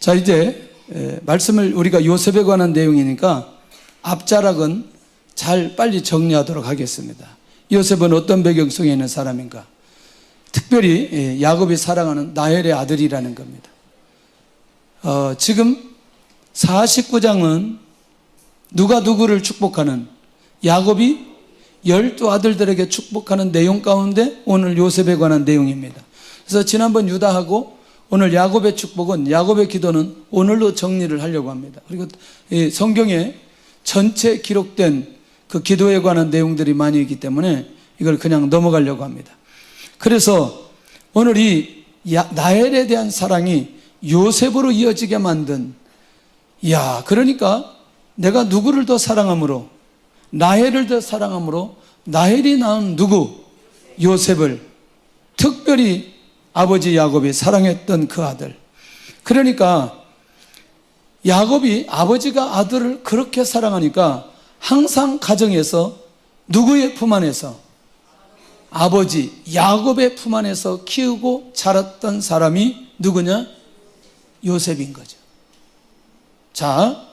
자, 이제 말씀을 우리가 요셉에 관한 내용이니까 앞자락은 잘 빨리 정리하도록 하겠습니다. 요셉은 어떤 배경 속에 있는 사람인가? 특별히 야곱이 사랑하는 라헬의 아들이라는 겁니다. 지금 49장은 누가 누구를 축복하는, 야곱이 12아들들에게 축복하는 내용 가운데 오늘 요셉에 관한 내용입니다. 그래서 지난번 유다하고 오늘 야곱의 축복은, 야곱의 기도는 오늘로 정리를 하려고 합니다. 그리고 성경에 전체 기록된 그 기도에 관한 내용들이 많이 있기 때문에 이걸 그냥 넘어가려고 합니다. 그래서 오늘 이 라헬에 대한 사랑이 요셉으로 이어지게 만든, 그러니까 내가 누구를 더 사랑함으로, 라헬을 더 사랑함으로 라헬이 낳은 누구? 요셉을 특별히 아버지 야곱이 사랑했던 그 아들. 그러니까 야곱이 아버지가 아들을 그렇게 사랑하니까 항상 가정에서 누구의 품 안에서? 아버지 야곱의 품 안에서 키우고 자랐던 사람이 누구냐? 요셉인 거죠. 자,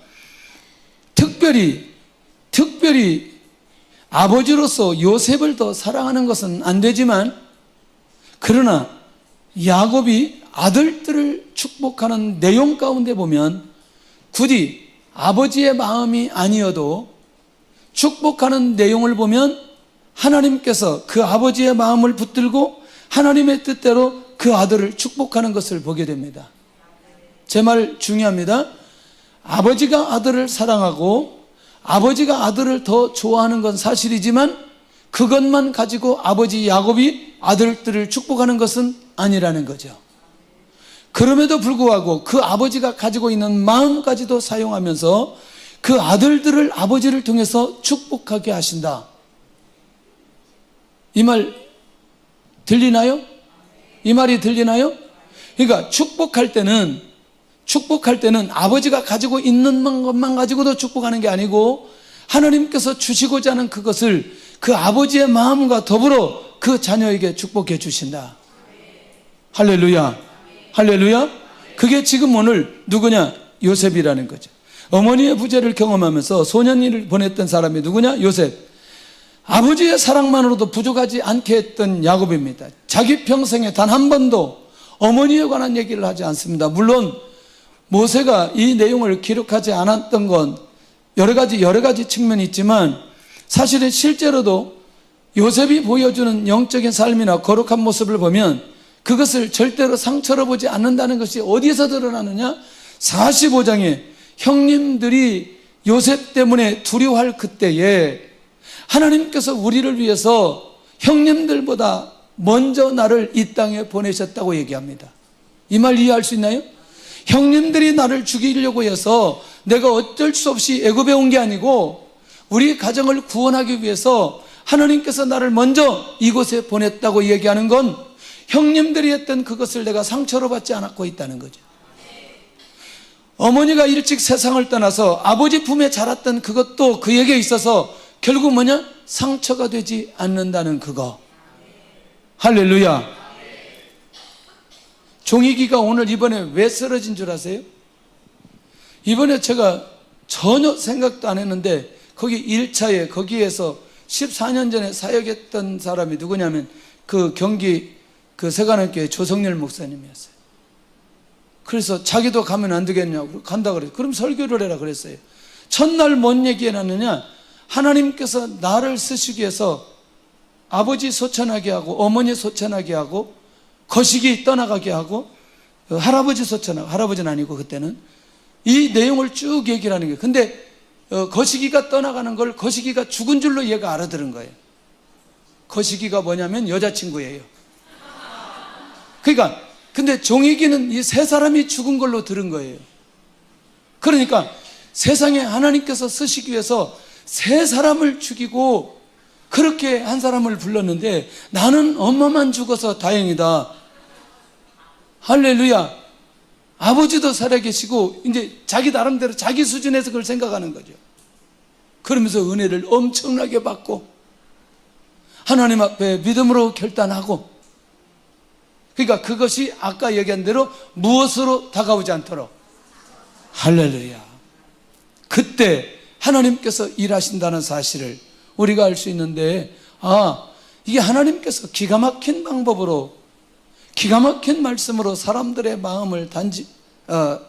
특별히 아버지로서 요셉을 더 사랑하는 것은 안 되지만, 그러나 야곱이 아들들을 축복하는 내용 가운데 보면 굳이 아버지의 마음이 아니어도 축복하는 내용을 보면 하나님께서 그 아버지의 마음을 붙들고 하나님의 뜻대로 그 아들을 축복하는 것을 보게 됩니다. 제 말 중요합니다. 아버지가 아들을 사랑하고 아버지가 아들을 더 좋아하는 건 사실이지만 그것만 가지고 아버지 야곱이 아들들을 축복하는 것은 아니라는 거죠. 그럼에도 불구하고 그 아버지가 가지고 있는 마음까지도 사용하면서 그 아들들을 아버지를 통해서 축복하게 하신다. 이 말 들리나요? 이 말이 들리나요? 그러니까 축복할 때는 아버지가 가지고 있는 것만 가지고도 축복하는 게 아니고 하나님께서 주시고자 하는 그것을 그 아버지의 마음과 더불어 그 자녀에게 축복해 주신다. 할렐루야. 할렐루야. 그게 지금 오늘 누구냐? 요셉이라는 거죠. 어머니의 부재를 경험하면서 소년이를 보냈던 사람이 누구냐? 요셉. 아버지의 사랑만으로도 부족하지 않게 했던 야곱입니다. 자기 평생에 단 한 번도 어머니에 관한 얘기를 하지 않습니다. 물론 모세가 이 내용을 기록하지 않았던 건 여러 가지 측면이 있지만, 사실은 실제로도 요셉이 보여주는 영적인 삶이나 거룩한 모습을 보면 그것을 절대로 상처로 보지 않는다는 것이 어디에서 드러나느냐? 45장에 형님들이 요셉 때문에 두려워할 그때에 하나님께서 우리를 위해서 형님들보다 먼저 나를 이 땅에 보내셨다고 얘기합니다. 이 말 이해할 수 있나요? 형님들이 나를 죽이려고 해서 내가 어쩔 수 없이 애굽에 온 게 아니고 우리 가정을 구원하기 위해서 하나님께서 나를 먼저 이곳에 보냈다고 얘기하는 건 형님들이 했던 그것을 내가 상처로 받지 않았고 있다는 거죠. 어머니가 일찍 세상을 떠나서 아버지 품에 자랐던 그것도 그에게 있어서 결국 뭐냐? 상처가 되지 않는다는 그거. 할렐루야. 종이기가 오늘 이번에 왜 쓰러진 줄 아세요? 이번에 제가 전혀 생각도 안 했는데 거기 1차에 거기에서 14년 전에 사역했던 사람이 누구냐면 그 경기 그 세관학교의 조성렬 목사님이었어요. 그래서 자기도 가면 안 되겠냐고 간다 그랬어요. 그럼 설교를 해라 그랬어요. 첫날 뭔 얘기 해놨느냐? 하나님께서 나를 쓰시기 위해서 아버지 소천하게 하고 어머니 소천하게 하고 거시기 떠나가게 하고 할아버지 소천하고, 할아버지는 아니고 그때는 이 내용을 쭉 얘기를 하는 거예요. 근데 거시기가 떠나가는 걸 거시기가 죽은 줄로 얘가 알아들은 거예요. 거시기가 뭐냐면 여자친구예요. 그러니까 근데 종이기는 이 세 사람이 죽은 걸로 들은 거예요. 그러니까 세상에 하나님께서 쓰시기 위해서 세 사람을 죽이고 그렇게 한 사람을 불렀는데 나는 엄마만 죽어서 다행이다. 할렐루야. 아버지도 살아계시고 이제 자기 나름대로 자기 수준에서 그걸 생각하는 거죠. 그러면서 은혜를 엄청나게 받고 하나님 앞에 믿음으로 결단하고, 그러니까 그것이 아까 얘기한 대로 무엇으로 다가오지 않도록 할렐루야. 그때 하나님께서 일하신다는 사실을 우리가 알 수 있는데, 이게 하나님께서 기가 막힌 방법으로, 기가 막힌 말씀으로 사람들의 마음을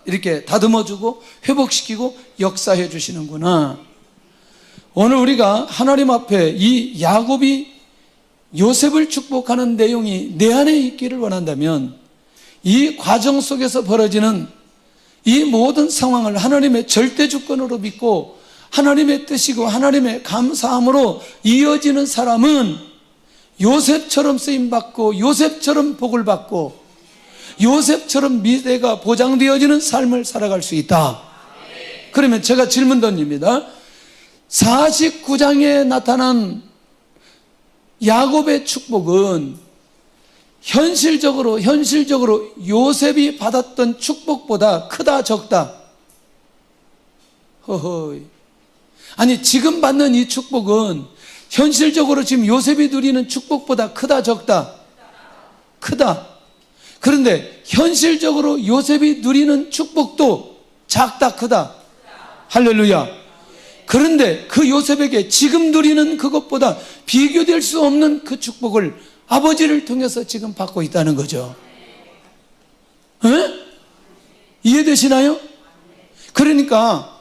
이렇게 다듬어주고 회복시키고 역사해 주시는구나. 오늘 우리가 하나님 앞에 이 야곱이 요셉을 축복하는 내용이 내 안에 있기를 원한다면, 이 과정 속에서 벌어지는 이 모든 상황을 하나님의 절대 주권으로 믿고 하나님의 뜻이고 하나님의 감사함으로 이어지는 사람은 요셉처럼 쓰임받고 요셉처럼 복을 받고 요셉처럼 미래가 보장되어지는 삶을 살아갈 수 있다. 그러면 제가 질문 던집니다. 49장에 나타난 야곱의 축복은 현실적으로 요셉이 받았던 축복보다 크다 적다? 허허이. 아니, 지금 받는 이 축복은 현실적으로 지금 요셉이 누리는 축복보다 크다 적다? 크다. 그런데 현실적으로 요셉이 누리는 축복도 작다 크다? 할렐루야. 그런데 그 요셉에게 지금 누리는 그것보다 비교될 수 없는 그 축복을 아버지를 통해서 지금 받고 있다는 거죠. 이해되시나요? 그러니까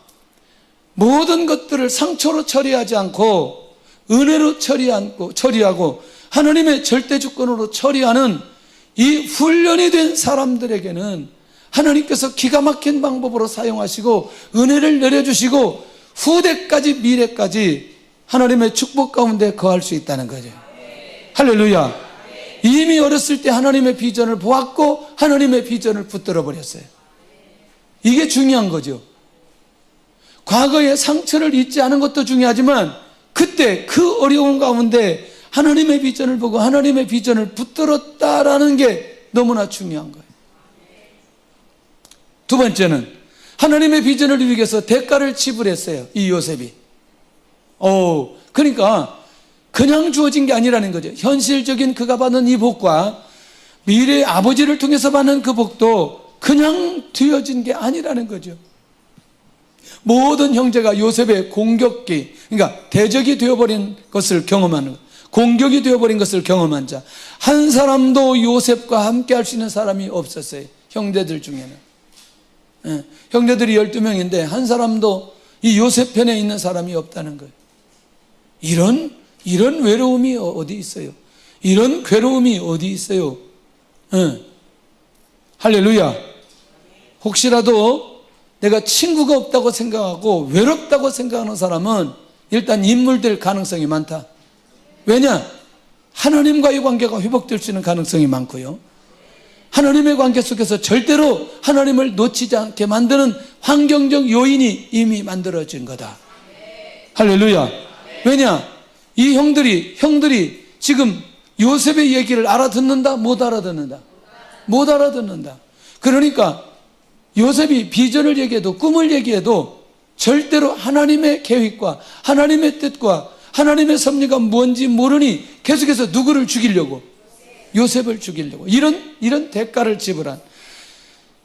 모든 것들을 상처로 처리하지 않고 은혜로 처리하고 하나님의 절대 주권으로 처리하는 이 훈련이 된 사람들에게는 하나님께서 기가 막힌 방법으로 사용하시고 은혜를 내려주시고 후대까지 미래까지 하나님의 축복 가운데 거할 수 있다는 거죠. 할렐루야. 이미 어렸을 때 하나님의 비전을 보았고 하나님의 비전을 붙들어 버렸어요. 이게 중요한 거죠. 과거의 상처를 잊지 않은 것도 중요하지만 그때 그 어려운 가운데 하나님의 비전을 보고 하나님의 비전을 붙들었다라는 게 너무나 중요한 거예요. 두 번째는 하나님의 비전을 이루기 위해서 대가를 지불했어요. 이 요셉이. 그러니까 그냥 주어진 게 아니라는 거죠. 현실적인 그가 받는 이 복과 미래의 아버지를 통해서 받는 그 복도 그냥 뒤어진 게 아니라는 거죠. 모든 형제가 요셉의 공격기, 그러니까 대적이 되어버린 것을 경험하는, 공격이 되어버린 것을 경험한 자, 한 사람도 요셉과 함께 할 수 있는 사람이 없었어요. 형제들 중에는. 형제들이 12명인데 한 사람도 이 요셉 편에 있는 사람이 없다는 거예요. 이런 외로움이 어디 있어요? 이런 괴로움이 어디 있어요? 할렐루야. 혹시라도 내가 친구가 없다고 생각하고 외롭다고 생각하는 사람은 일단 인물될 가능성이 많다. 왜냐? 하나님과의 관계가 회복될 수 있는 가능성이 많고요. 하나님의 관계 속에서 절대로 하나님을 놓치지 않게 만드는 환경적 요인이 이미 만들어진 거다. 할렐루야. 왜냐? 이 형들이 지금 요셉의 얘기를 알아듣는다? 못 알아듣는다? 못 알아듣는다. 그러니까 요셉이 비전을 얘기해도 꿈을 얘기해도 절대로 하나님의 계획과 하나님의 뜻과 하나님의 섭리가 뭔지 모르니 계속해서 누구를 죽이려고? 요셉을 죽이려고. 이런 대가를 지불한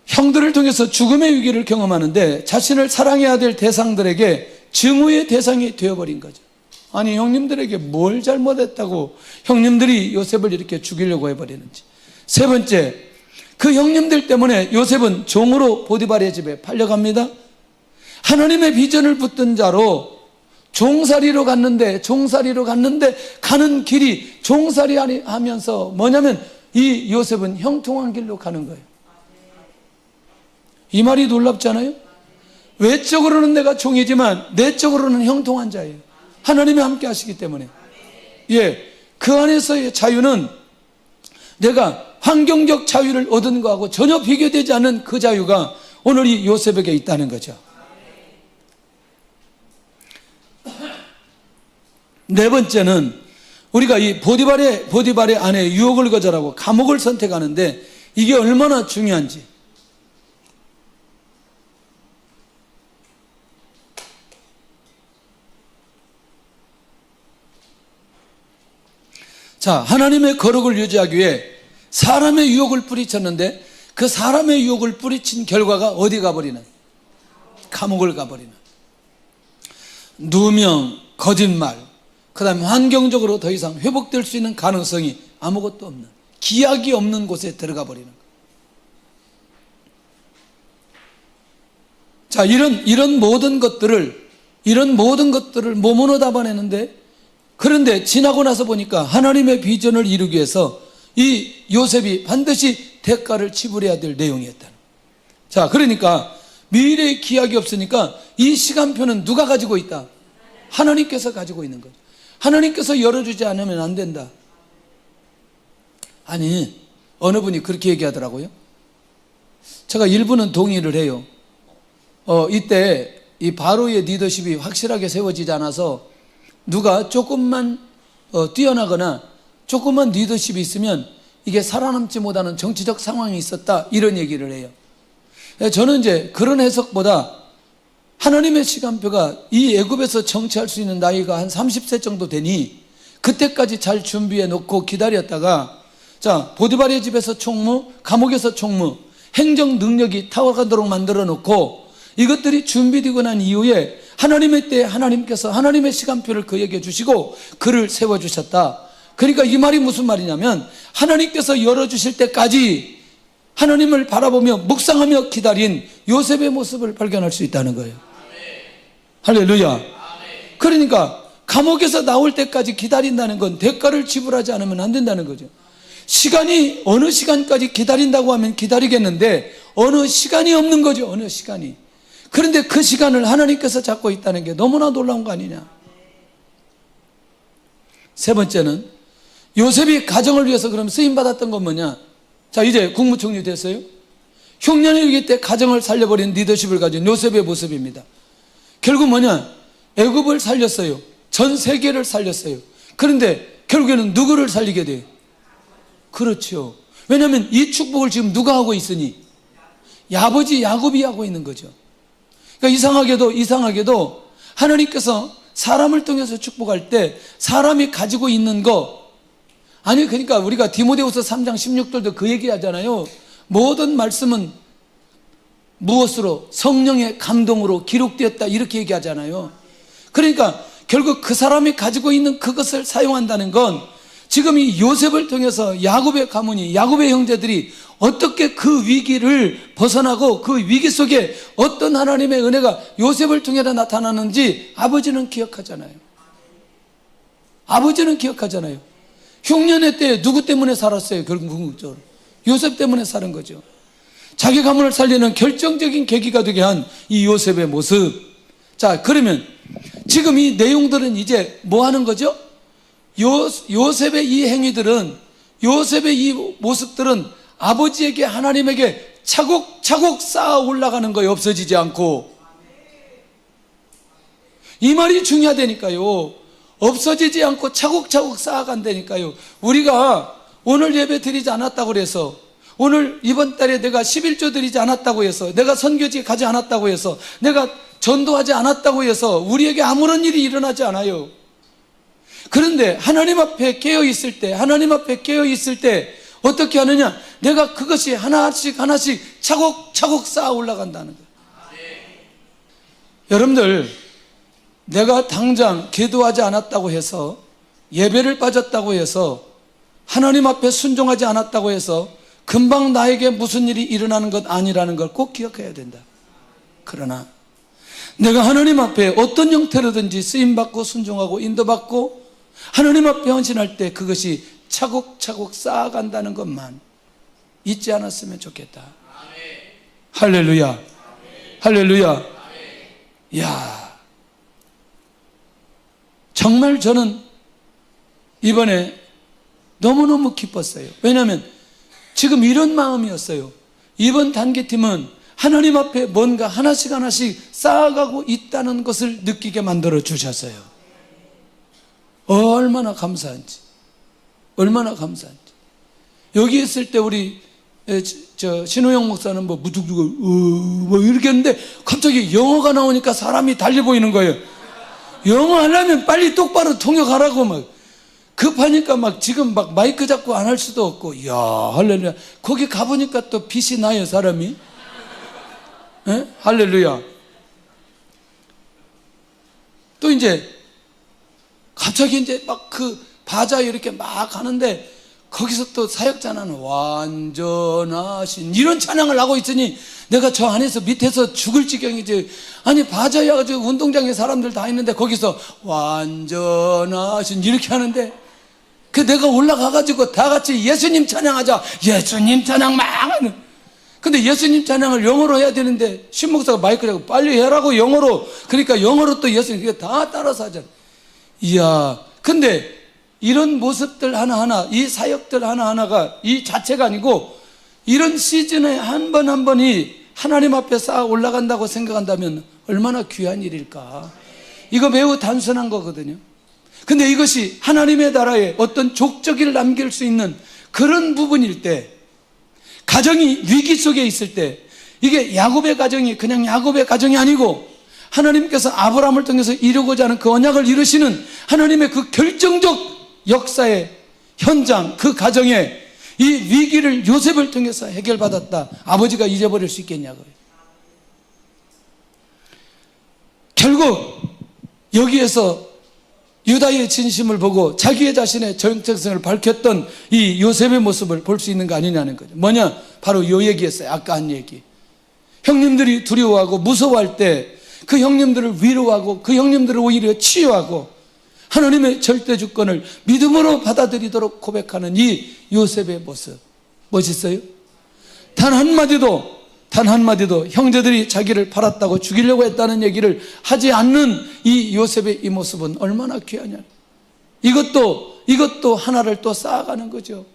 형들을 통해서 죽음의 위기를 경험하는데 자신을 사랑해야 될 대상들에게 증오의 대상이 되어버린 거죠. 아니, 형님들에게 뭘 잘못했다고 형님들이 요셉을 이렇게 죽이려고 해버리는지. 세 번째, 그 형님들 때문에 요셉은 종으로 보디발의 집에 팔려갑니다. 하나님의 비전을 붙든 자로 종살이로 갔는데 가는 길이 종살이 하면서 뭐냐면 이 요셉은 형통한 길로 가는 거예요. 이 말이 놀랍잖아요. 외적으로는 내가 종이지만 내적으로는 형통한 자예요. 하나님이 함께 하시기 때문에. 그 안에서의 자유는 내가 환경적 자유를 얻은 거하고 전혀 비교되지 않는 그 자유가 오늘 이 요셉에게 있다는 거죠. 네 번째는 우리가 이 보디발의 아내 유혹을 거절하고 감옥을 선택하는데 이게 얼마나 중요한지. 자, 하나님의 거룩을 유지하기 위해 사람의 유혹을 뿌리쳤는데 그 사람의 유혹을 뿌리친 결과가 어디 가버리는? 감옥을 가버리는, 누명, 거짓말, 그 다음에 환경적으로 더 이상 회복될 수 있는 가능성이 아무것도 없는, 기약이 없는 곳에 들어가 버리는 거예요. 자, 이런 모든 것들을 몸으로 담아내는데, 그런데 지나고 나서 보니까 하나님의 비전을 이루기 위해서 이 요셉이 반드시 대가를 지불해야 될 내용이었다는 거예요. 자, 그러니까 미래의 기약이 없으니까 이 시간표는 누가 가지고 있다? 하나님께서 가지고 있는 거죠. 하나님께서 열어주지 않으면 안 된다. 아니, 어느 분이 그렇게 얘기하더라고요. 제가 일부는 동의를 해요. 이때 이 바로의 리더십이 확실하게 세워지지 않아서 누가 조금만 뛰어나거나 조금만 리더십이 있으면 이게 살아남지 못하는 정치적 상황이 있었다, 이런 얘기를 해요. 저는 이제 그런 해석보다 하나님의 시간표가 이 애굽에서 정치할 수 있는 나이가 한 30세 정도 되니 그때까지 잘 준비해 놓고 기다렸다가, 자, 보디발의 집에서 총무, 감옥에서 총무, 행정 능력이 타워가도록 만들어 놓고 이것들이 준비되고 난 이후에 하나님의 때에 하나님께서 하나님의 시간표를 그에게 주시고 그를 세워주셨다. 그러니까 이 말이 무슨 말이냐면, 하나님께서 열어주실 때까지 하나님을 바라보며 묵상하며 기다린 요셉의 모습을 발견할 수 있다는 거예요. 할렐루야. 그러니까 감옥에서 나올 때까지 기다린다는 건 대가를 지불하지 않으면 안 된다는 거죠. 시간이 어느 시간까지 기다린다고 하면 기다리겠는데 어느 시간이 없는 거죠. 어느 시간이. 그런데 그 시간을 하나님께서 잡고 있다는 게 너무나 놀라운 거 아니냐. 세 번째는 요셉이 가정을 위해서 그럼 쓰임받았던 건 뭐냐. 자, 이제 국무총리 됐어요. 흉년의 위기 때 가정을 살려버린 리더십을 가진 요셉의 모습입니다. 결국 뭐냐, 애굽을 살렸어요. 전 세계를 살렸어요. 그런데 결국에는 누구를 살리게 돼요? 그렇죠. 왜냐하면 이 축복을 지금 누가 하고 있으니? 아버지 야곱이 하고 있는 거죠. 그러니까 이상하게도 하나님께서 사람을 통해서 축복할 때 사람이 가지고 있는 거, 아니 그러니까 우리가 디모데후서 3장 16절도 그 얘기 하잖아요. 모든 말씀은 무엇으로? 성령의 감동으로 기록되었다, 이렇게 얘기하잖아요. 그러니까 결국 그 사람이 가지고 있는 그것을 사용한다는 건 지금 이 요셉을 통해서 야곱의 가문이, 야곱의 형제들이 어떻게 그 위기를 벗어나고 그 위기 속에 어떤 하나님의 은혜가 요셉을 통해서 나타나는지 아버지는 기억하잖아요. 아버지는 기억하잖아요. 흉년의 때 누구 때문에 살았어요? 결국 궁극적으로 요셉 때문에 사는 거죠. 자기 가문을 살리는 결정적인 계기가 되게 한 이 요셉의 모습. 자, 그러면 지금 이 내용들은 이제 뭐 하는 거죠? 요셉의 이 행위들은, 요셉의 이 모습들은 아버지에게, 하나님에게 차곡차곡 쌓아 올라가는 거예요. 없어지지 않고. 이 말이 중요하다니까요. 없어지지 않고 차곡차곡 쌓아간다니까요. 우리가 오늘 예배 드리지 않았다고 해서, 오늘 이번 달에 내가 11조 드리지 않았다고 해서, 내가 선교지에 가지 않았다고 해서, 내가 전도하지 않았다고 해서 우리에게 아무런 일이 일어나지 않아요. 그런데 하나님 앞에 깨어있을 때 어떻게 하느냐? 내가 그것이 하나씩 차곡차곡 쌓아 올라간다는 거예요. 여러분들, 내가 당장 기도하지 않았다고 해서, 예배를 빠졌다고 해서, 하나님 앞에 순종하지 않았다고 해서 금방 나에게 무슨 일이 일어나는 것 아니라는 걸 꼭 기억해야 된다. 그러나 내가 하나님 앞에 어떤 형태로든지 쓰임받고 순종하고 인도받고 하나님 앞에 헌신할 때 그것이 차곡차곡 쌓아간다는 것만 잊지 않았으면 좋겠다. 할렐루야. 할렐루야. 이야, 정말 저는 이번에 너무너무 기뻤어요. 왜냐하면 지금 이런 마음이었어요. 이번 단기팀은 하나님 앞에 뭔가 하나씩 쌓아가고 있다는 것을 느끼게 만들어 주셨어요. 얼마나 감사한지. 여기 있을 때 우리 신호영 목사는 뭐 이렇게 했는데 갑자기 영어가 나오니까 사람이 달리 보이는 거예요. 영어 하려면 빨리 똑바로 통역하라고 막 급하니까 막 지금 막 마이크 잡고 안 할 수도 없고, 이야, 할렐루야. 거기 가보니까 또 빛이 나요, 사람이. 에? 할렐루야. 또 이제 갑자기 이제 막 그 바자에 이렇게 막 가는데 거기서 또 사역자는 완전하신 이런 찬양을 하고 있으니 내가 저 안에서 밑에서 죽을 지경이지. 아니 바자야 가지고 운동장에 사람들 다 있는데 거기서 완전하신 이렇게 하는데 그 내가 올라가 가지고 다 같이 예수님 찬양하자. 예수님 찬양 막 하는. 근데 예수님 찬양을 영어로 해야 되는데 신목사가 마이크를 하고 빨리 해라고 영어로. 그러니까 영어로 또 예수님 그게 다 따라서 하잖아. 이야. 근데 이런 모습들 하나하나, 이 사역들 하나하나가 이 자체가 아니고 이런 시즌에 한 번 한 번이 하나님 앞에 쌓아 올라간다고 생각한다면 얼마나 귀한 일일까. 이거 매우 단순한 거거든요. 근데 이것이 하나님의 나라에 어떤 족적을 남길 수 있는 그런 부분일 때, 가정이 위기 속에 있을 때, 이게 야곱의 가정이 그냥 야곱의 가정이 아니고 하나님께서 아브라함을 통해서 이루고자 하는 그 언약을 이루시는 하나님의 그 결정적 역사의 현장, 그 가정에 이 위기를 요셉을 통해서 해결받았다. 아버지가 잊어버릴 수 있겠냐고요. 결국 여기에서 유다의 진심을 보고 자기의 자신의 정체성을 밝혔던 이 요셉의 모습을 볼 수 있는 거 아니냐는 거죠. 뭐냐? 바로 요 얘기였어요. 아까 한 얘기. 형님들이 두려워하고 무서워할 때 그 형님들을 위로하고 그 형님들을 오히려 치유하고 하나님의 절대 주권을 믿음으로 받아들이도록 고백하는 이 요셉의 모습 멋있어요? 단 한마디도 형제들이 자기를 팔았다고 죽이려고 했다는 얘기를 하지 않는 이 요셉의 이 모습은 얼마나 귀하냐. 이것도 하나를 또 쌓아가는 거죠.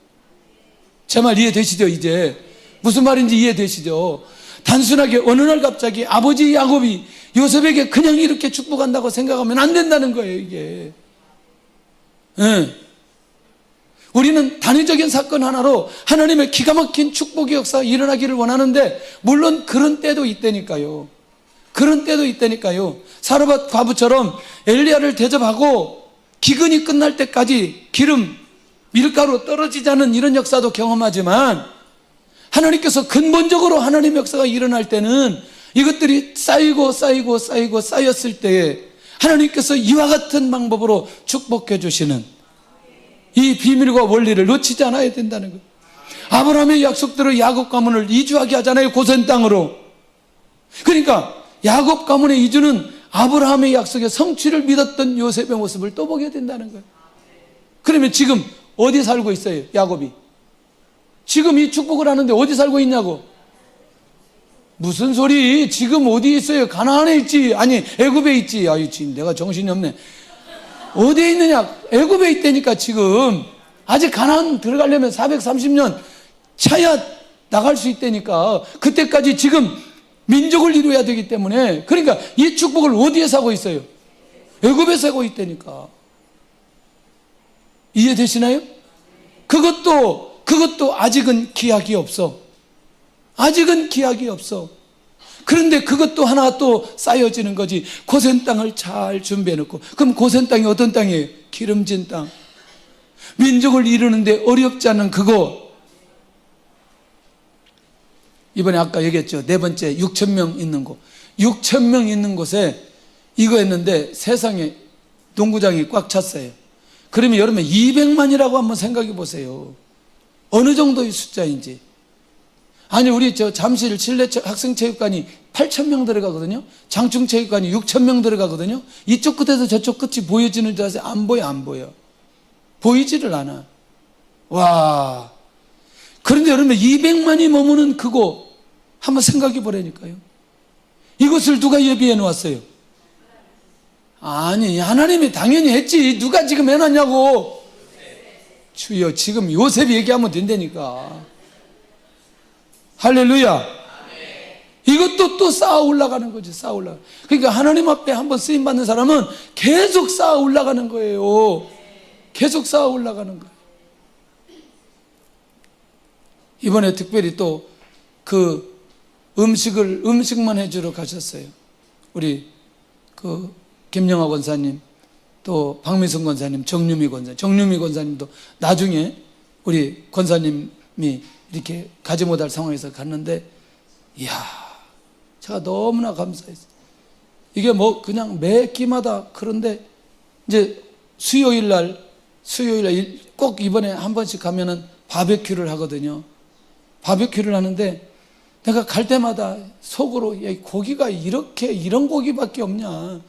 제 말 이해되시죠? 이제 무슨 말인지 이해되시죠? 단순하게 어느 날 갑자기 아버지 야곱이 요셉에게 그냥 이렇게 축복한다고 생각하면 안 된다는 거예요. 이게 우리는 단위적인 사건 하나로 하나님의 기가 막힌 축복의 역사가 일어나기를 원하는데, 물론 그런 때도 있다니까요. 사르밧 과부처럼 엘리야를 대접하고 기근이 끝날 때까지 기름, 밀가루 떨어지지 않은 이런 역사도 경험하지만, 하나님께서 근본적으로 하나님의 역사가 일어날 때는 이것들이 쌓였을 때에 하나님께서 이와 같은 방법으로 축복해 주시는 이 비밀과 원리를 놓치지 않아야 된다는 거예요. 아브라함의 약속대로 야곱 가문을 이주하게 하잖아요. 고센 땅으로. 그러니까 야곱 가문의 이주는 아브라함의 약속의 성취를 믿었던 요셉의 모습을 또 보게 된다는 거예요. 그러면 지금 어디 살고 있어요? 야곱이 지금 이 축복을 하는데 어디 살고 있냐고. 무슨 소리? 지금 어디 있어요? 가나안에 있지. 아니 애굽에 있지. 아유 지금 내가 정신이 없네. 어디에 있느냐? 애굽에 있다니까. 지금 아직 가나안 들어가려면 430년 차야 나갈 수 있다니까. 그때까지 지금 민족을 이루어야 되기 때문에, 그러니까 이 축복을 어디에 사고 있어요? 애굽에 사고 있다니까. 이해되시나요? 그것도 아직은 기약이 없어. 그런데 그것도 하나 또 쌓여지는 거지. 고센 땅을 잘 준비해 놓고. 그럼 고센 땅이 어떤 땅이에요? 기름진 땅. 민족을 이루는데 어렵지 않은 그거. 이번에 아까 얘기했죠. 네 번째 6,000명 있는 곳. 6,000명 있는 곳에 이거 했는데 세상에 농구장이 꽉 찼어요. 그러면 여러분 200만이라고 한번 생각해 보세요. 어느 정도의 숫자인지. 아니 우리 저 잠실 실내 학생체육관이 8,000명 들어가거든요. 장충체육관이 6,000명 들어가거든요. 이쪽 끝에서 저쪽 끝이 보여지는 줄 아세요? 안 보여. 보이지를 않아. 와. 그런데 여러분 200만이 머무는 그거 한번 생각해 보라니까요. 이것을 누가 예비해 놓았어요? 아니 하나님이 당연히 했지. 누가 지금 해놨냐고. 주여, 지금 요셉이 얘기하면 된다니까. 할렐루야. 이것도 또 쌓아 올라가는 거지. 그러니까 하나님 앞에 한번 쓰임 받는 사람은 계속 쌓아 올라가는 거예요. 이번에 특별히 또 그 음식만 해주러 가셨어요. 우리 그 김영하 권사님, 또 박미성 권사님, 정유미 권사님도 나중에 우리 권사님이 이렇게 가지 못할 상황에서 갔는데, 이야, 제가 너무나 감사했어요. 이게 뭐 그냥 매 끼마다. 그런데 이제 수요일 날 꼭 이번에 한 번씩 가면은 바베큐를 하거든요. 바베큐를 하는데 내가 갈 때마다 속으로, 야, 고기가 이런 고기밖에 없냐,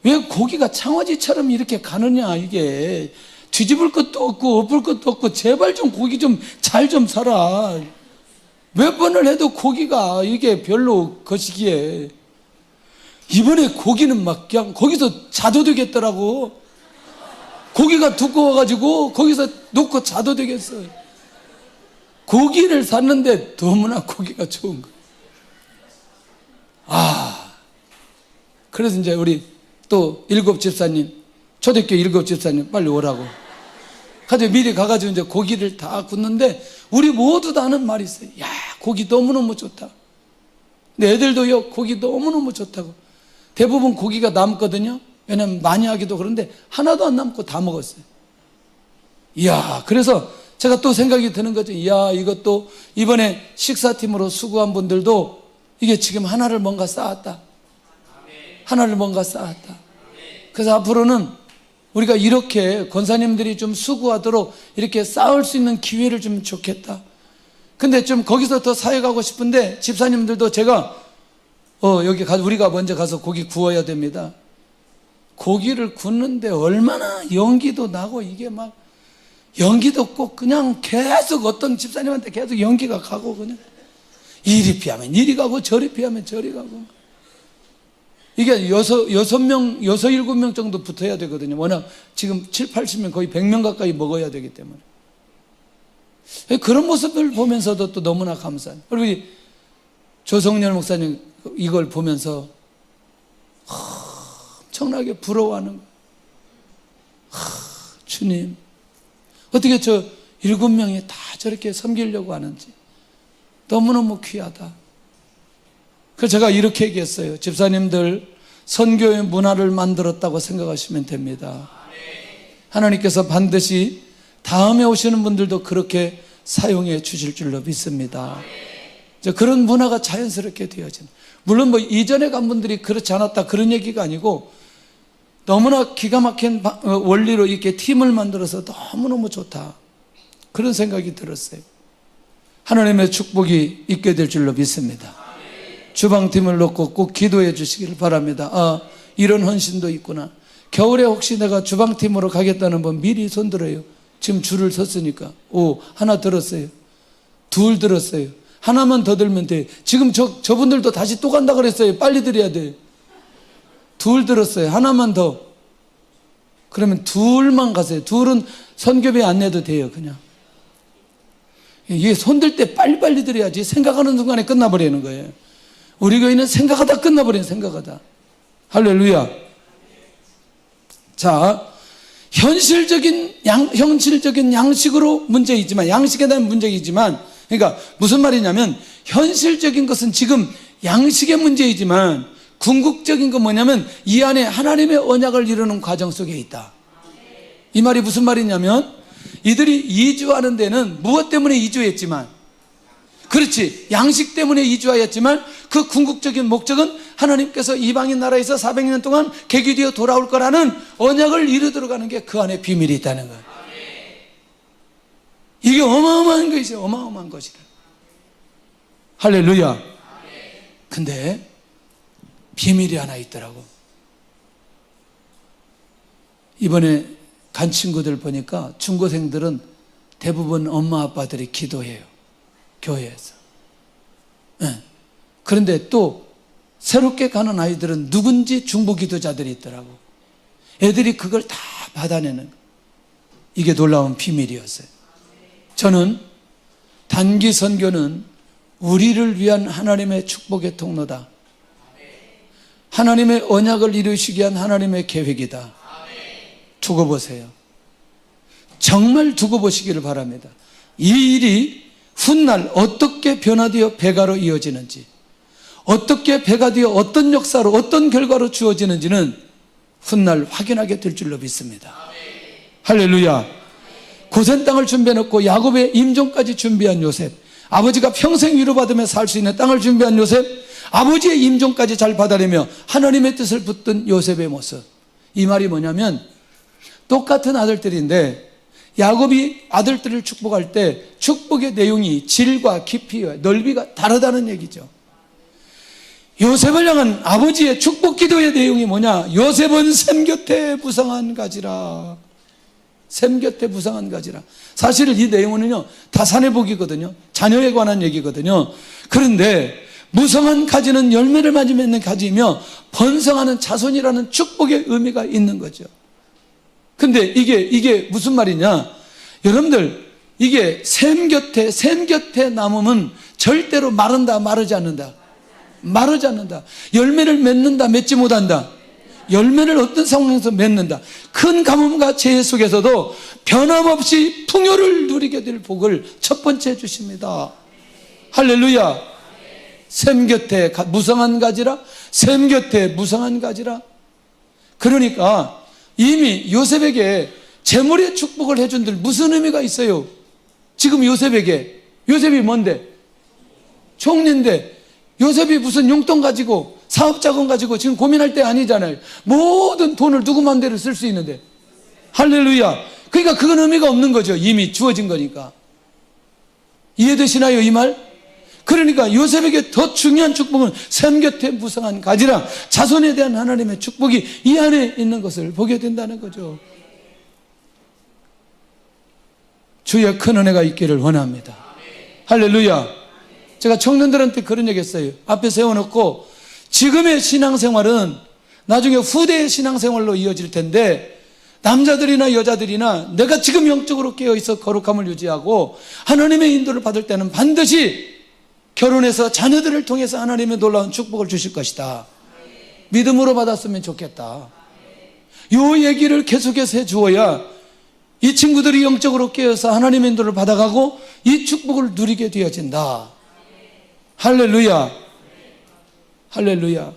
왜 고기가 창어지처럼 이렇게 가느냐, 이게 뒤집을 것도 없고 엎을 것도 없고, 제발 좀 고기 좀 잘 좀 사라. 몇 번을 해도 고기가 이게 별로 거시기에, 이번에 고기는 막 그냥 거기서 자도 되겠더라고. 고기가 두꺼워가지고 거기서 놓고 자도 되겠어. 고기를 샀는데 너무나 고기가 좋은 거예요. 그래서 이제 우리 또 일곱 집사님, 초대교회 일곱 집사님 빨리 오라고 가지고 미리 가가지고 이제 고기를 다 굽는데, 우리 모두 다 하는 말이 있어요. 야, 고기 너무너무 좋다. 근데 애들도요, 고기 너무너무 좋다고. 대부분 고기가 남거든요. 왜냐면 많이 하기도 그런데 하나도 안 남고 다 먹었어요. 이야, 그래서 제가 또 생각이 드는 거죠. 이야, 이것도 이번에 식사팀으로 수고한 분들도 이게 지금 하나를 뭔가 쌓았다. 하나를 뭔가 쌓았다. 그래서 앞으로는 우리가 이렇게 권사님들이 좀 수고하도록 이렇게 쌓을 수 있는 기회를 주면 좋겠다. 근데 좀 거기서 더 사역하고 싶은데, 집사님들도 제가 여기 우리가 먼저 가서 고기 구워야 됩니다. 고기를 굽는데 얼마나 연기도 나고, 이게 막 연기도 꼭 그냥 계속 어떤 집사님한테 계속 연기가 가고, 그냥 이리 피하면 이리 가고 저리 피하면 저리 가고, 이게 일곱 명 정도 붙어야 되거든요. 워낙 지금 7, 80명, 거의 100명 가까이 먹어야 되기 때문에. 그런 모습을 보면서도 또 너무나 감사해요. 그리고 우리 조성렬 목사님 이걸 보면서 엄청나게 부러워하는 거예요. 주님, 어떻게 저 7명이 다 저렇게 섬기려고 하는지 너무너무 귀하다. 그래서 제가 이렇게 얘기했어요. 집사님들, 선교의 문화를 만들었다고 생각하시면 됩니다. 하나님께서 반드시 다음에 오시는 분들도 그렇게 사용해 주실 줄로 믿습니다. 그런 문화가 자연스럽게 되어진, 물론 뭐 이전에 간 분들이 그렇지 않았다 그런 얘기가 아니고, 너무나 기가 막힌 원리로 이렇게 팀을 만들어서 너무너무 좋다, 그런 생각이 들었어요. 하나님의 축복이 있게 될 줄로 믿습니다. 주방팀을 놓고 꼭 기도해 주시기를 바랍니다. 이런 헌신도 있구나. 겨울에 혹시 내가 주방팀으로 가겠다는 분 미리 손들어요. 지금 줄을 섰으니까. 하나 들었어요. 둘 들었어요. 하나만 더 들면 돼. 지금 저분들도 다시 또 간다 그랬어요. 빨리 드려야 돼. 둘 들었어요. 하나만 더. 그러면 둘만 가세요. 둘은 선교비 안 내도 돼요. 그냥 이게 손들 때 빨리빨리 드려야지 생각하는 순간에 끝나버리는 거예요. 우리 교회는 생각하다 끝나버려요. 생각하다. 할렐루야. 자, 현실적인 양식으로 문제이지만, 양식에 대한 문제이지만, 그러니까 무슨 말이냐면, 현실적인 것은 지금 양식의 문제이지만, 궁극적인 건 뭐냐면 이 안에 하나님의 언약을 이루는 과정 속에 있다. 이 말이 무슨 말이냐면, 이들이 이주하는 데는 무엇 때문에 이주했지만, 그렇지, 양식 때문에 이주하였지만 그 궁극적인 목적은 하나님께서 이방인 나라에서 400년 동안 계기되어 돌아올 거라는 언약을 이루도록 하는 게 그 안에 비밀이 있다는 거예요. 이게 어마어마한 것이죠. 어마어마한 것이다. 할렐루야. 근데 비밀이 하나 있더라고. 이번에 간 친구들 보니까 중고생들은 대부분 엄마 아빠들이 기도해요. 교회에서. 그런데 또 새롭게 가는 아이들은 누군지 중보 기도자들이 있더라고. 애들이 그걸 다 받아내는 거예요. 이게 놀라운 비밀이었어요. 저는 단기 선교는 우리를 위한 하나님의 축복의 통로다. 하나님의 언약을 이루시기 위한 하나님의 계획이다. 두고 보세요. 정말 두고 보시기를 바랍니다. 이 일이 훗날 어떻게 변화되어 배가로 이어지는지, 어떻게 배가 되어 어떤 역사로 어떤 결과로 주어지는지는 훗날 확인하게 될 줄로 믿습니다. 할렐루야. 고센 땅을 준비해놓고 야곱의 임종까지 준비한 요셉, 아버지가 평생 위로받으며 살 수 있는 땅을 준비한 요셉, 아버지의 임종까지 잘 받아내며 하나님의 뜻을 붙든 요셉의 모습. 이 말이 뭐냐면 똑같은 아들들인데 야곱이 아들들을 축복할 때 축복의 내용이 질과 깊이와 넓이가 다르다는 얘기죠. 요셉을 향한 아버지의 축복 기도의 내용이 뭐냐? 요셉은 샘 곁에 무성한 가지라. 샘 곁에 무성한 가지라. 사실 이 내용은요 다산의 복이거든요. 자녀에 관한 얘기거든요. 그런데 무성한 가지는 열매를 많이 맺는 가지이며 번성하는 자손이라는 축복의 의미가 있는 거죠. 근데 이게 무슨 말이냐? 여러분들, 이게 샘 곁에 나무는 절대로 마른다, 마르지 않는다. 마르지 않는다. 열매를 맺는다, 맺지 못한다. 열매를 어떤 상황에서 맺는다. 큰 가뭄과 재해 속에서도 변함없이 풍요를 누리게 될 복을 첫 번째 주십니다. 할렐루야. 샘 곁에 무성한 가지라. 샘 곁에 무성한 가지라. 그러니까 이미 요셉에게 재물의 축복을 해준 들 무슨 의미가 있어요? 지금 요셉에게, 요셉이 뭔데? 총리인데 요셉이 무슨 용돈 가지고 사업자금 가지고 지금 고민할 때 아니잖아요. 모든 돈을 누구 마음대로 쓸 수 있는데. 할렐루야. 그러니까 그건 의미가 없는 거죠. 이미 주어진 거니까. 이해되시나요, 이 말? 그러니까 요셉에게 더 중요한 축복은 샘 곁에 무성한 가지라. 자손에 대한 하나님의 축복이 이 안에 있는 것을 보게 된다는 거죠. 주의 큰 은혜가 있기를 원합니다. 할렐루야. 제가 청년들한테 그런 얘기 했어요. 앞에 세워놓고 지금의 신앙생활은 나중에 후대의 신앙생활로 이어질 텐데 남자들이나 여자들이나 내가 지금 영적으로 깨어있어 거룩함을 유지하고 하나님의 인도를 받을 때는 반드시 결혼해서 자녀들을 통해서 하나님의 놀라운 축복을 주실 것이다. 믿음으로 받았으면 좋겠다. 이 얘기를 계속해서 해주어야 이 친구들이 영적으로 깨어서 하나님의 인도를 받아가고 이 축복을 누리게 되어진다. 할렐루야. 할렐루야.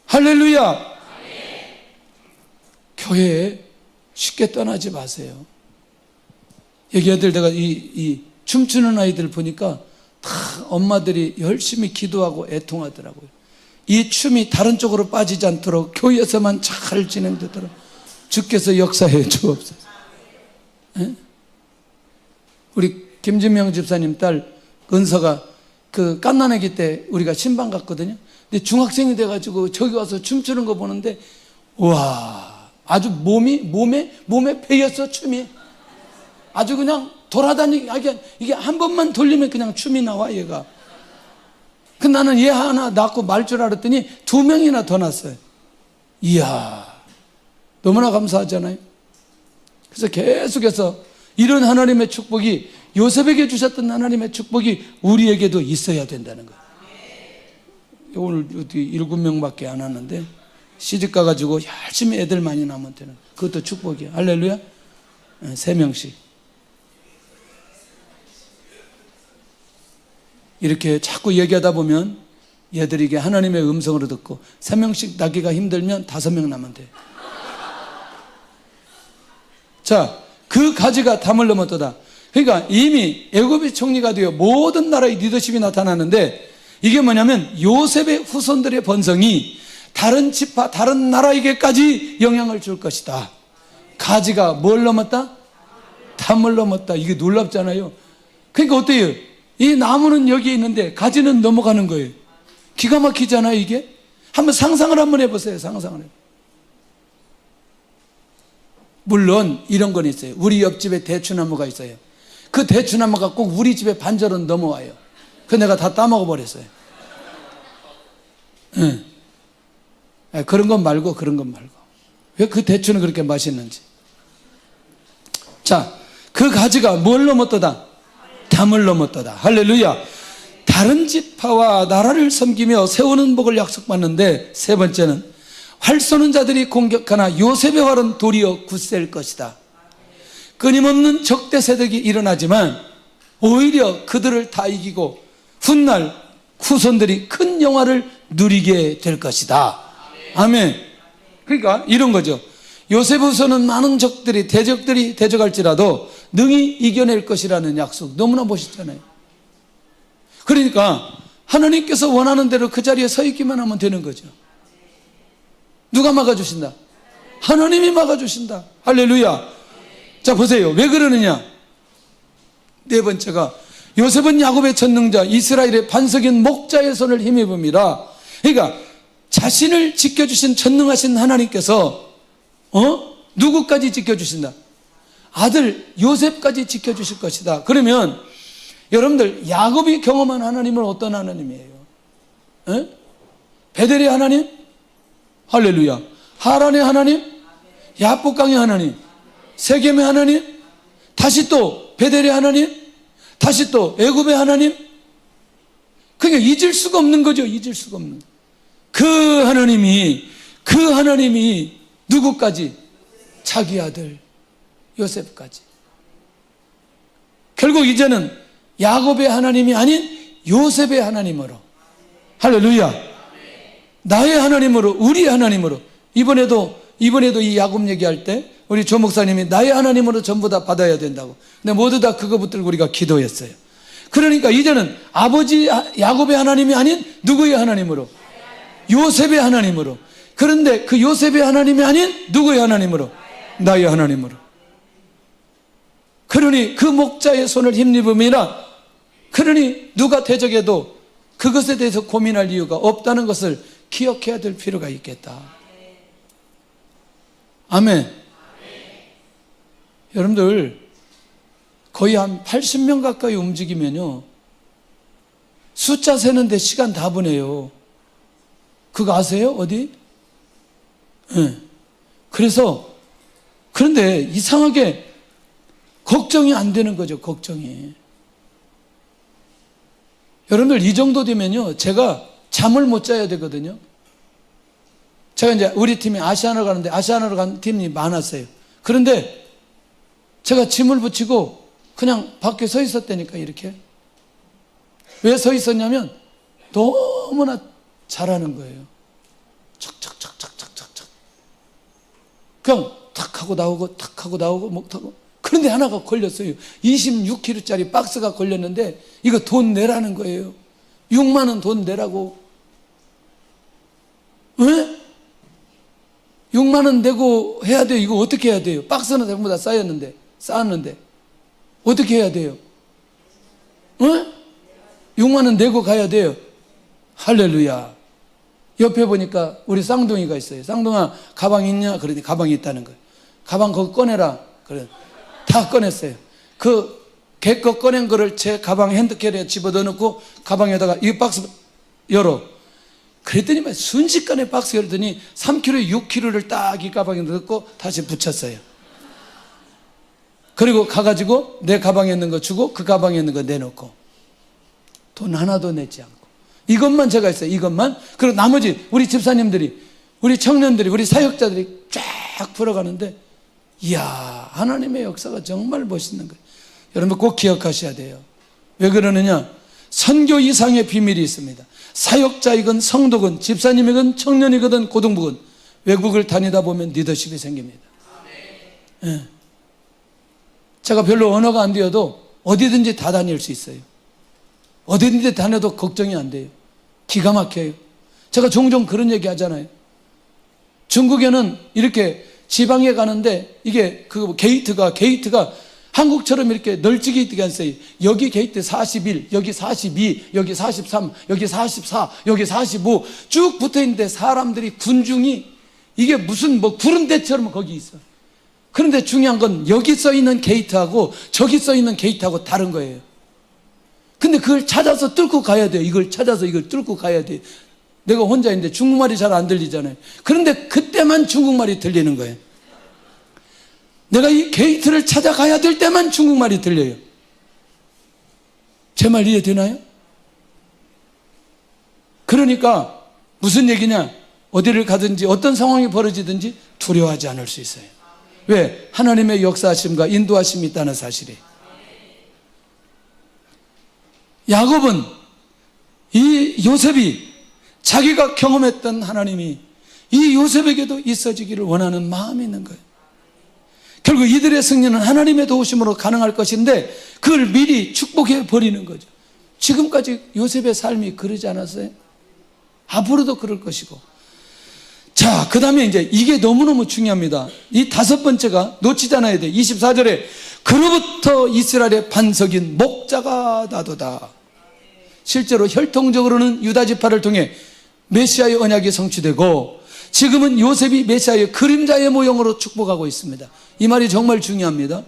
할렐루야. 교회에 쉽게 떠나지 마세요. 여기 애들 내가 이 춤추는 아이들 보니까 다 엄마들이 열심히 기도하고 애통하더라고요. 이 춤이 다른 쪽으로 빠지지 않도록 교회에서만 잘 진행되도록 주께서 역사해 주옵소서. 예? 우리 김진명 집사님 딸 은서가 그 갓난아기 때 우리가 신방 갔거든요. 근데 중학생이 돼가지고 저기 와서 춤추는 거 보는데 와, 아주 몸에 배였어. 춤이 아주 그냥 이게 한 번만 돌리면 그냥 춤이 나와 얘가. 그 나는 얘 하나 낳고 말 줄 알았더니 2명이나 더 낳았어요. 이야, 너무나 감사하잖아요. 그래서 계속해서 이런 하나님의 축복이, 요셉에게 주셨던 하나님의 축복이 우리에게도 있어야 된다는 거예요. 오늘 7명밖에 안 왔는데 시집 가가지고 열심히 애들 많이 낳으면 되는, 그것도 축복이야. 할렐루야. 3명씩 이렇게 자꾸 얘기하다 보면 얘들이 이게 하나님의 음성으로 듣고 3명씩 낳기가 힘들면 5명 낳으면 돼. 자, 그 가지가 담을 넘었도다. 그러니까 이미 애굽의 총리가 되어 모든 나라의 리더십이 나타나는데 이게 뭐냐면 요셉의 후손들의 번성이 다른 지파, 다른 나라에게까지 영향을 줄 것이다. 가지가 뭘 넘었다? 담을 넘었다. 이게 놀랍잖아요. 그러니까 어때요? 이 나무는 여기 있는데 가지는 넘어가는 거예요. 기가 막히잖아요, 이게. 한번 상상을 한번 해보세요. 상상을 해보세요. 물론 이런 건 있어요. 우리 옆집에 대추나무가 있어요. 그 대추나무가 꼭 우리 집에 반절은 넘어와요. 그 내가 다 따먹어 버렸어요. 네. 그런 건 말고. 왜 그 대추는 그렇게 맛있는지. 자, 그 가지가 뭘 넘었도다? 담을 넘었도다. 할렐루야. 다른 지파와 나라를 섬기며 세우는 복을 약속받는데, 세 번째는 활 쏘는 자들이 공격하나 요셉의 활은 도리어 굳셀 것이다. 끊임없는 적대 세력이 일어나지만 오히려 그들을 다 이기고 훗날 후손들이 큰 영화를 누리게 될 것이다. 아멘. 그러니까 이런 거죠. 요셉 후손은 많은 적들이, 대적들이 대적할지라도 능히 이겨낼 것이라는 약속 너무나 멋있잖아요. 그러니까 하나님께서 원하는 대로 그 자리에 서 있기만 하면 되는 거죠. 누가 막아주신다? 하나님이 막아주신다. 할렐루야. 자, 보세요. 왜 그러느냐? 네 번째가, 요셉은 야곱의 전능자 이스라엘의 반석인 목자의 손을 힘입음이라. 그러니까 자신을 지켜주신 전능하신 하나님께서 누구까지 지켜주신다? 아들 요셉까지 지켜주실 것이다. 그러면 여러분들, 야곱이 경험한 하나님은 어떤 하나님이에요? 베델의 하나님? 할렐루야. 하란의 하나님? 야복강의 하나님? 세겜의 하나님? 다시 또 베델의 하나님? 다시 또 애굽의 하나님? 그러니까 잊을 수가 없는 거죠. 잊을 수가 없는. 그 하나님이 누구까지? 자기 아들 요셉까지. 결국 이제는 야곱의 하나님이 아닌 요셉의 하나님으로, 할렐루야, 나의 하나님으로, 우리의 하나님으로. 이번에도 이 야곱 얘기할 때 우리 조 목사님이 나의 하나님으로 전부 다 받아야 된다고. 근데 모두 다 그거 붙들고 우리가 기도했어요. 그러니까 이제는 아버지 야곱의 하나님이 아닌 누구의 하나님으로? 요셉의 하나님으로. 그런데 그 요셉의 하나님이 아닌 누구의 하나님으로? 나의 하나님으로. 그러니 그 목자의 손을 힘입음이라. 그러니 누가 대적해도 그것에 대해서 고민할 이유가 없다는 것을 기억해야 될 필요가 있겠다. 아멘. 여러분들, 거의 한 80명 가까이 움직이면요, 숫자 세는데 시간 다 보내요. 그거 아세요? 어디? 네. 그런데 이상하게 걱정이 안 되는 거죠. 걱정이. 여러분들, 이 정도 되면요, 제가 잠을 못 자야 되거든요. 제가 이제 우리 팀이 아시아나로 가는데 아시아나로 간 팀이 많았어요. 그런데 제가 짐을 붙이고 그냥 밖에 서 있었다니까. 이렇게. 왜 서 있었냐면 너무나 잘하는 거예요. 척척척척척척척. 그냥 탁 하고 나오고 탁 하고 나오고 목 타고. 그런데 하나가 걸렸어요. 26kg짜리 박스가 걸렸는데 이거 돈 내라는 거예요. 6만 원 돈 내라고. 왜? 6만 원 내고 해야 돼요. 이거 어떻게 해야 돼요? 박스는 전부 다 쌓였는데, 쌓았는데 어떻게 해야 돼요? 6만 원 내고 가야 돼요. 할렐루야. 옆에 보니까 우리 쌍둥이가 있어요. 쌍둥아, 가방 있냐? 그러더니 가방이 있다는 거예요. 가방 그거 꺼내라. 그래. 다 꺼냈어요. 걔 거 꺼낸 거를 제 가방 핸드캐리에 집어넣어 놓고 가방에다가 이 박스 열어. 그랬더니 순식간에 박스 열더니 3kg, 6kg를 딱 이 가방에 넣고 다시 붙였어요. 그리고 가가지고 내 가방에 있는 거 주고 그 가방에 있는 거 내놓고 돈 하나도 내지 않고. 이것만 제가 했어요. 이것만. 그리고 나머지 우리 집사님들이, 우리 청년들이, 우리 사역자들이 쫙 풀어가는데, 이야, 하나님의 역사가 정말 멋있는 거예요. 여러분 꼭 기억하셔야 돼요. 왜 그러느냐? 선교 이상의 비밀이 있습니다. 사역자이건 성도건 집사님이건 청년이건 고등부건 외국을 다니다 보면 리더십이 생깁니다. 네. 제가 별로 언어가 안 되어도 어디든지 다 다닐 수 있어요. 어디든지 다녀도 걱정이 안 돼요. 기가 막혀요. 제가 종종 그런 얘기 하잖아요. 중국에는 이렇게 지방에 가는데 이게 그 게이트가 한국처럼 이렇게 널찍이 있게 했어요. 여기 게이트 41, 여기 42, 여기 43, 여기 44, 여기 45 쭉 붙어 있는데 사람들이, 군중이 이게 무슨 구름대처럼 거기 있어. 그런데 중요한 건 여기 써 있는 게이트하고 저기 써 있는 게이트하고 다른 거예요. 근데 그걸 찾아서 뚫고 가야 돼요. 이걸 찾아서 이걸 뚫고 가야 돼요. 내가 혼자 있는데 중국말이 잘 안 들리잖아요. 그런데 그때만 중국말이 들리는 거예요. 내가 이 게이트를 찾아가야 될 때만 중국말이 들려요. 제 말 이해되나요? 그러니까 무슨 얘기냐? 어디를 가든지 어떤 상황이 벌어지든지 두려워하지 않을 수 있어요. 왜? 하나님의 역사하심과 인도하심이 있다는 사실이. 야곱은, 이 요셉이 자기가 경험했던 하나님이 이 요셉에게도 있어지기를 원하는 마음이 있는 거예요. 결국 이들의 승리는 하나님의 도우심으로 가능할 것인데 그걸 미리 축복해 버리는 거죠. 지금까지 요셉의 삶이 그러지 않았어요? 앞으로도 그럴 것이고. 자, 그 다음에 이제 이게 너무너무 중요합니다. 이 다섯 번째가 놓치지 않아야 돼. 24절에 그로부터 이스라엘의 반석인 목자가 나도다. 실제로 혈통적으로는 유다 지파를 통해 메시아의 언약이 성취되고, 지금은 요셉이 메시아의 그림자의 모형으로 축복하고 있습니다. 이 말이 정말 중요합니다.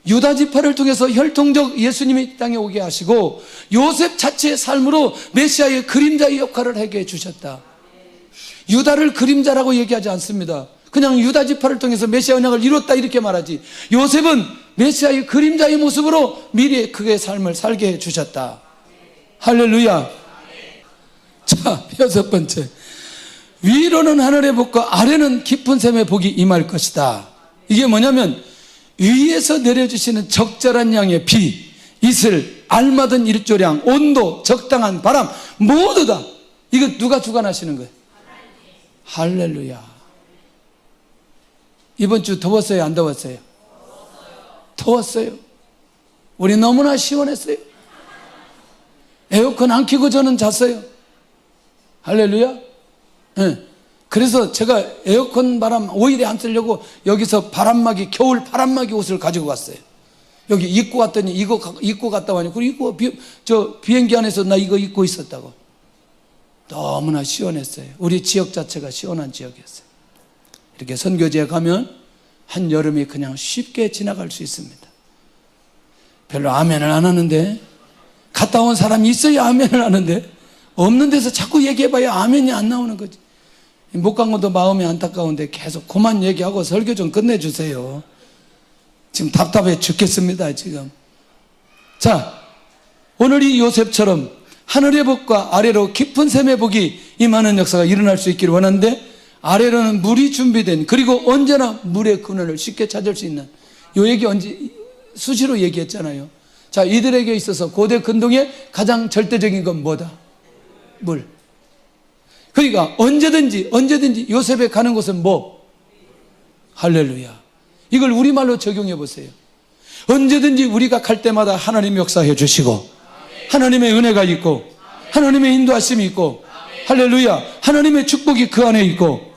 유다 지파를 통해서 혈통적 예수님이 이 땅에 오게 하시고, 요셉 자체의 삶으로 메시아의 그림자의 역할을 하게 해주셨다. 유다를 그림자라고 얘기하지 않습니다. 그냥 유다 지파를 통해서 메시아 언약을 이뤘다 이렇게 말하지, 요셉은 메시아의 그림자의 모습으로 미래의 그의 삶을 살게 해주셨다. 할렐루야. 자, 여섯 번째, 위로는 하늘의 복과 아래는 깊은 샘의 복이 임할 것이다. 이게 뭐냐면 위에서 내려주시는 적절한 양의 비, 이슬, 알맞은 일조량, 온도, 적당한 바람 모두 다 이거 누가 주관하시는 거예요? 할렐루야. 이번 주 더웠어요? 안 더웠어요? 더웠어요. 우리 너무나 시원했어요. 에어컨 안 켜고 저는 잤어요. 할렐루야. 네. 그래서 제가 에어컨 바람 오일에 안 쓰려고 여기서 바람막이, 겨울 바람막이 옷을 가지고 갔어요. 여기 입고 갔더니 이거 입고 갔다 와니, 그리고 비행기 안에서 나 이거 입고 있었다고. 너무나 시원했어요. 우리 지역 자체가 시원한 지역이었어요. 이렇게 선교지에 가면 한여름이 그냥 쉽게 지나갈 수 있습니다. 별로 아멘을 안 하는데, 갔다 온 사람이 있어야 아멘을 하는데, 없는 데서 자꾸 얘기해봐야 아멘이 안 나오는 거지. 못 간 것도 마음이 안타까운데 계속 그만 얘기하고 설교 좀 끝내주세요. 지금 답답해 죽겠습니다, 지금. 자, 오늘 이 요셉처럼 하늘의 복과 아래로 깊은 샘의 복이 임하는 역사가 일어날 수 있기를 원하는데, 아래로는 물이 준비된, 그리고 언제나 물의 근원을 쉽게 찾을 수 있는, 요 얘기 수시로 얘기했잖아요. 자, 이들에게 있어서 고대 근동의 가장 절대적인 건 뭐다? 물. 그러니까 언제든지 요셉에 가는 곳은 뭐? 할렐루야. 이걸 우리말로 적용해 보세요. 언제든지 우리가 갈 때마다 하나님 역사해 주시고, 하나님의 은혜가 있고, 하나님의 인도하심이 있고, 할렐루야, 하나님의 축복이 그 안에 있고,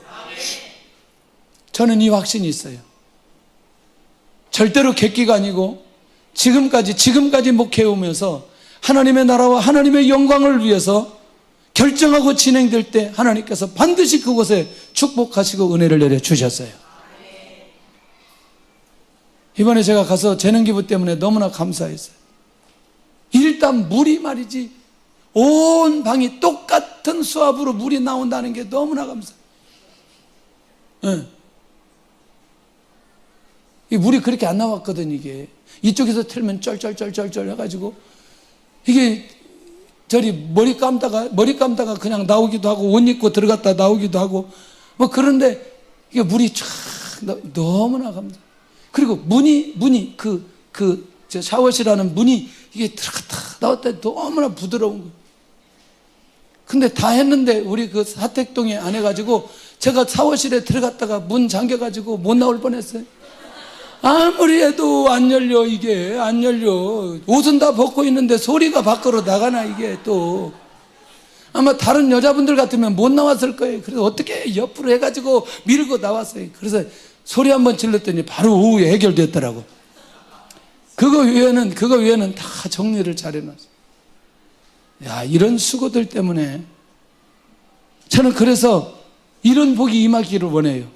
저는 이 확신이 있어요. 절대로 객기가 아니고 지금까지 목회해오면서 하나님의 나라와 하나님의 영광을 위해서 결정하고 진행될 때 하나님께서 반드시 그곳에 축복하시고 은혜를 내려주셨어요. 이번에 제가 가서 재능기부 때문에 너무나 감사했어요. 일단 물이 말이지, 온 방이 똑같은 수압으로 물이 나온다는 게 너무나 감사해요. 네. 이 물이 그렇게 안 나왔거든. 이게 이쪽에서 틀면 쩔쩔쩔쩔쩔 해가지고, 이게 저리 머리 감다가 그냥 나오기도 하고, 옷 입고 들어갔다 나오기도 하고, 뭐 그런데 이게 물이 쫙 너무나 감사. 그리고 문이 저 샤워실하는 문이 이게 들어갔다 나왔다 너무나 부드러운 거예요. 근데 다 했는데 우리 그 사택동에 안 해가지고 제가 샤워실에 들어갔다가 문 잠겨가지고 못 나올 뻔했어요. 아무리 해도 안 열려. 이게 안 열려. 옷은 다 벗고 있는데 소리가 밖으로 나가나. 이게 또 아마 다른 여자분들 같으면 못 나왔을 거예요. 그래서 어떻게 옆으로 해가지고 밀고 나왔어요. 그래서 소리 한번 질렀더니 바로 오후에 해결됐더라고. 그거 외에는 다 정리를 잘 해놨어요. 야, 이런 수고들 때문에 저는 그래서 이런 복이 임하기를 원해요.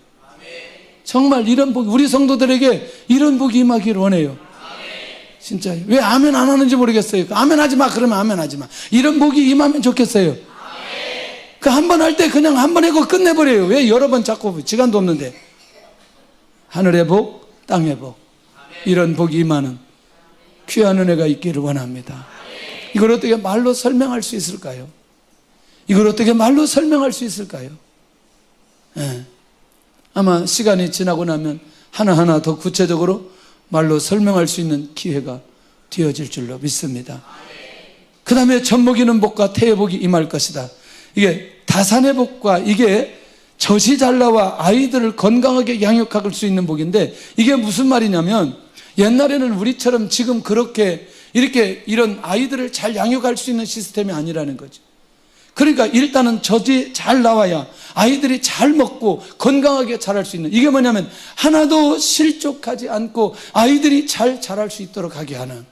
정말 이런 복, 우리 성도들에게 이런 복이 임하기를 원해요. 진짜. 왜 아멘 안 하는지 모르겠어요. 아멘 하지 마. 그러면 아멘 하지 마. 이런 복이 임하면 좋겠어요. 그 한 번 할 때 그냥 한 번 하고 끝내버려요. 왜 여러 번 자꾸, 시간도 없는데. 하늘의 복, 땅의 복, 이런 복이 임하는 귀한 은혜가 있기를 원합니다. 이걸 어떻게 말로 설명할 수 있을까요? 이걸 어떻게 말로 설명할 수 있을까요? 네. 아마 시간이 지나고 나면 하나하나 더 구체적으로 말로 설명할 수 있는 기회가 되어질 줄로 믿습니다. 그 다음에 젖먹이는 복과 태의 복이 임할 것이다. 이게 다산의 복과, 이게 젖이 잘 나와 아이들을 건강하게 양육할 수 있는 복인데, 이게 무슨 말이냐면, 옛날에는 우리처럼 지금 그렇게 이렇게 이런 아이들을 잘 양육할 수 있는 시스템이 아니라는 거죠. 그러니까 일단은 젖이 잘 나와야 아이들이 잘 먹고 건강하게 자랄 수 있는, 이게 뭐냐면 하나도 실족하지 않고 아이들이 잘 자랄 수 있도록 하게 하는,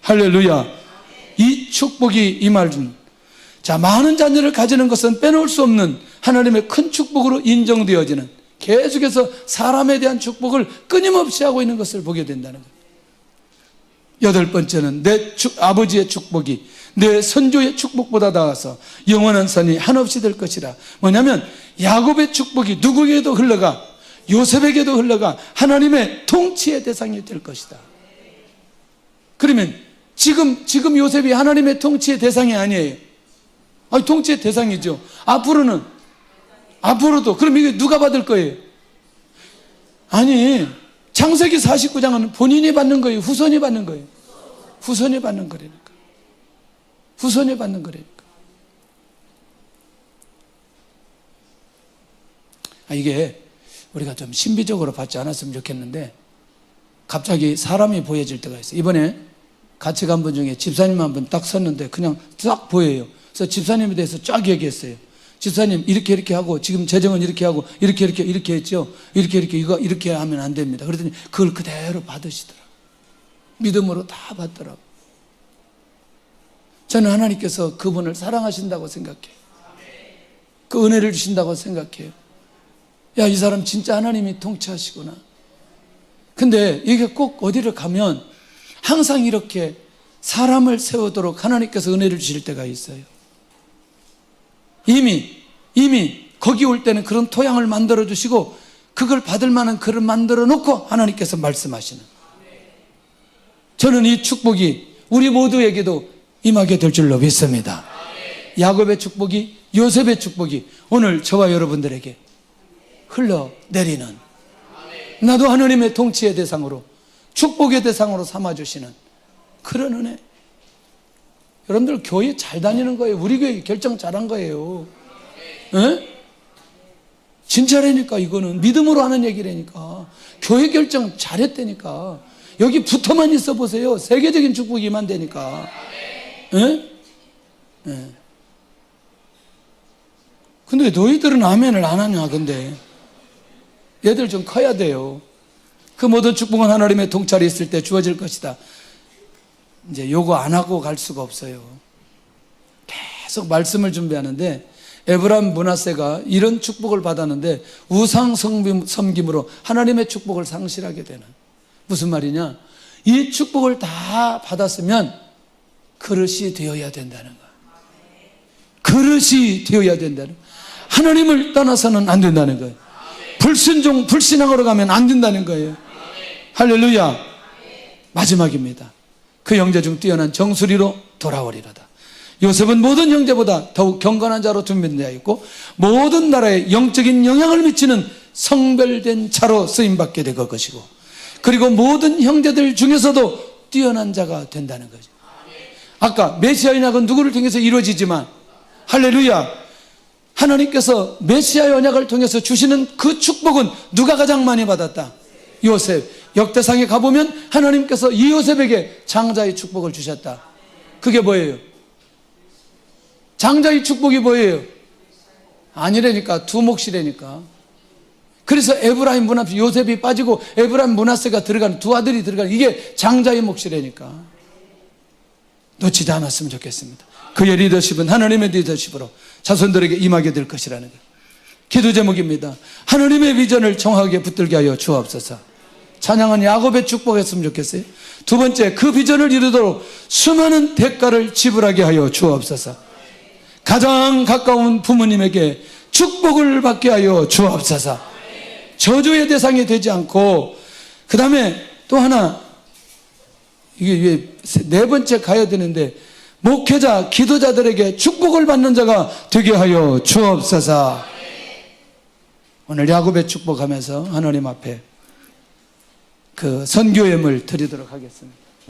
할렐루야. 이 축복이 이 말은, 자, 많은 자녀를 가지는 것은 빼놓을 수 없는 하나님의 큰 축복으로 인정되어지는, 계속해서 사람에 대한 축복을 끊임없이 하고 있는 것을 보게 된다는 거예요. 여덟 번째는 내 아버지의 축복이 내 선조의 축복보다 나아서 영원한 선이 한없이 될 것이라. 뭐냐면 야곱의 축복이 누구에게도 흘러가, 요셉에게도 흘러가 하나님의 통치의 대상이 될 것이다. 그러면 지금 요셉이 하나님의 통치의 대상이 아니에요. 아니, 통치의 대상이죠. 앞으로도. 그럼 이게 누가 받을 거예요? 아니, 창세기 49장은 본인이 받는 거예요? 후손이 받는 거예요? 후손이 받는 거라니까. 후손이 받는 거라니까. 이게 우리가 좀 신비적으로 받지 않았으면 좋겠는데 갑자기 사람이 보여질 때가 있어요. 이번에 같이 간 분 중에 집사님 한 분 딱 섰는데 그냥 딱 보여요. 그래서 집사님에 대해서 쫙 얘기했어요. 집사님 이렇게 하고 지금 재정은 이렇게 하고 이렇게 했죠. 이렇게 하면 안 됩니다. 그랬더니 그걸 그대로 받으시더라고요. 믿음으로 다 받더라고요. 저는 하나님께서 그분을 사랑하신다고 생각해요. 그 은혜를 주신다고 생각해요. 야, 이 사람 진짜 하나님이 통치하시구나. 근데 이게 꼭 어디를 가면 항상 이렇게 사람을 세우도록 하나님께서 은혜를 주실 때가 있어요. 이미 거기 올 때는 그런 토양을 만들어 주시고 그걸 받을 만한 글을 만들어 놓고 하나님께서 말씀하시는, 저는 이 축복이 우리 모두에게도 임하게 될 줄로 믿습니다. 야곱의 축복이, 요셉의 축복이 오늘 저와 여러분들에게 흘러내리는, 나도 하나님의 통치의 대상으로, 축복의 대상으로 삼아주시는 그런 은혜. 여러분들 교회 잘 다니는 거예요. 우리 교회 결정 잘한 거예요. 에? 진짜라니까. 이거는 믿음으로 하는 얘기라니까. 교회 결정 잘했다니까. 여기 붙어만 있어 보세요. 세계적인 축복이 임한다니까. 에? 예. 근데 너희들은 아멘을 안 하냐, 근데. 얘들 좀 커야 돼요. 그 모든 축복은 하나님의 통찰이 있을 때 주어질 것이다. 이제 요거 안 하고 갈 수가 없어요. 계속 말씀을 준비하는데 에브람 므낫세가 이런 축복을 받았는데 우상 섬김으로 하나님의 축복을 상실하게 되는, 무슨 말이냐, 이 축복을 다 받았으면 그릇이 되어야 된다는 거야. 그릇이 되어야 된다는 거야. 하나님을 떠나서는 안 된다는 거예요. 불순종, 불신앙으로 가면 안 된다는 거예요. 할렐루야. 마지막입니다. 그 형제 중 뛰어난 정수리로 돌아오리로다. 요셉은 모든 형제보다 더욱 경건한 자로 준비되어 모든 나라에 영적인 영향을 미치는 성별된 자로 쓰임받게 될 것이고, 그리고 모든 형제들 중에서도 뛰어난 자가 된다는 거죠. 아까 메시아 언약은 누구를 통해서 이루어지지만, 할렐루야, 하나님께서 메시아의 언약을 통해서 주시는 그 축복은 누가 가장 많이 받았다? 요셉. 역대상에 가보면 하나님께서 이 요셉에게 장자의 축복을 주셨다. 그게 뭐예요? 장자의 축복이 뭐예요? 아니라니까. 두 몫이라니까. 그래서 에브라임 므낫세, 요셉이 빠지고 에브라임 므낫세가 들어가는, 두 아들이 들어가는, 이게 장자의 몫이라니까. 놓치지 않았으면 좋겠습니다. 그의 리더십은 하나님의 리더십으로 자손들에게 임하게 될 것이라는 거예요. 기도 제목입니다. 하나님의 비전을 정확하게 붙들게 하여 주옵소서. 찬양은 야곱의 축복했으면 좋겠어요. 두 번째, 그 비전을 이루도록 수많은 대가를 지불하게 하여 주옵소서. 가장 가까운 부모님에게 축복을 받게 하여 주옵소서. 저주의 대상이 되지 않고, 그 다음에 또 하나, 이게 네 번째 가야 되는데, 목회자, 기도자들에게 축복을 받는 자가 되게 하여 주옵소서. 오늘 야곱의 축복하면서 하나님 앞에 그 선교예물 드리도록 하겠습니다.